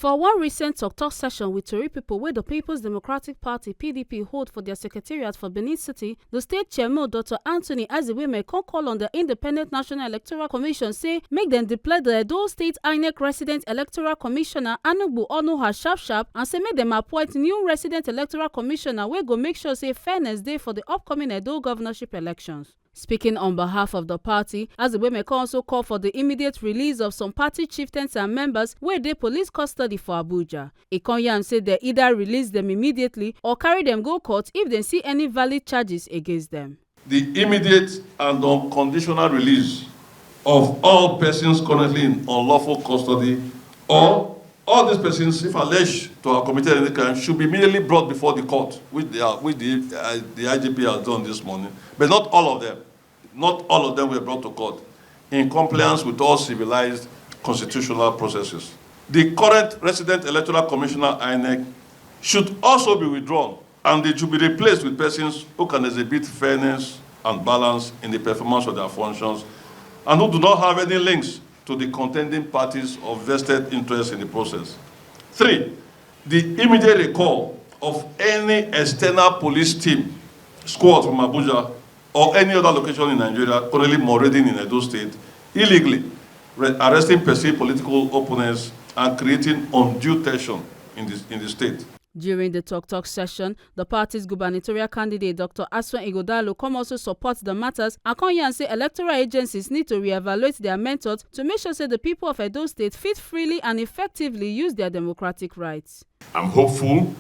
For one recent talk session with Tory people where the People's Democratic Party (PDP) hold for their secretariat for Benin City, the state chairman Dr. Anthony Aziweme call on the Independent National Electoral Commission say make them deploy the Edo State INEC Resident Electoral Commissioner Anugbu Onuha sharp and say make them appoint new Resident Electoral Commissioner wey go make sure say fairness dey for the upcoming Edo governorship elections. Speaking on behalf of the party, Aziweme also call for the immediate release of some party chieftains and members wey dey police custody for Abuja. Ikonyam say they either release them immediately or carry them go court if they see any valid charges against them. The immediate and unconditional release of all persons currently in unlawful custody or all these persons, if alleged to have committed any crime, should be immediately brought before the court, which the IGP has done this morning. But not all of them. Not all of them were brought to court in compliance with all civilized constitutional processes. The current Resident Electoral Commissioner, INEC, should also be withdrawn, and they should be replaced with persons who can exhibit fairness and balance in the performance of their functions and who do not have any links to the contending parties of vested interest in the process. 3, the immediate recall of any external police team, squad from Abuja, or any other location in Nigeria currently marauding in Edo State, illegally arresting perceived political opponents and creating undue tension in the state. During the talk session, the party's gubernatorial candidate Dr. Aswan Ighodalo come also support the matters and Konyam say electoral agencies need to reevaluate their methods to make sure that the people of Edo State fit freely and effectively use their democratic rights. I'm hopeful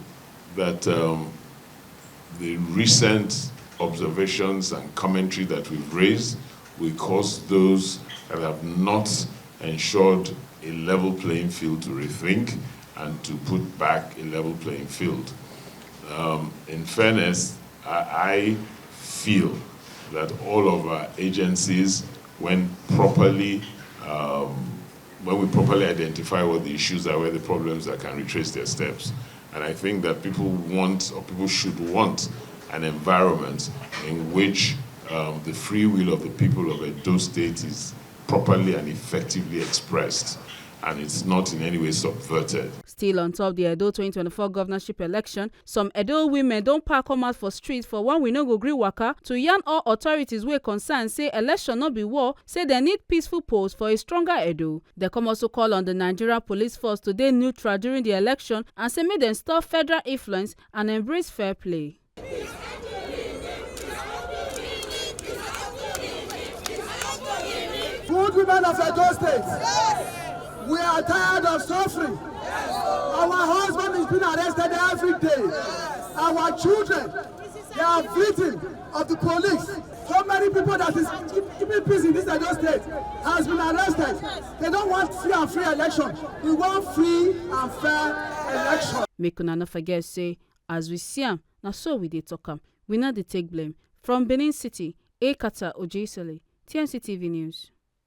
that the recent observations and commentary that we've raised will cause those that have not ensured a level playing field to rethink and to put back a level playing field. In fairness, I feel that all of our agencies, when we properly identify what the issues are, where the problems are, can retrace their steps. And I think that people should want an environment in which the free will of the people of Edo State is properly and effectively expressed, and it's not in any way subverted. Still on top the Edo 2024 governorship election, some Edo women don't pack come out for street for one we no go gree waka to yarn all authorities wey concern say election not be war, say they need peaceful polls for a stronger Edo. They come also call on the Nigerian police force to dey neutral during the election and say make them stop federal influence and embrace fair play. Good women of Edo State, we are tired of suffering. Our husband is being arrested every day. Our children, they are victims of the police. So many people that is keeping peace in this Edo State has been arrested. They don't want free and fair election. We want free and fair election. Make una no forget say, as we see am, na so we dey talk am. We not dey take blame. From Benin City, Ekata Ojesele, TMC TV News.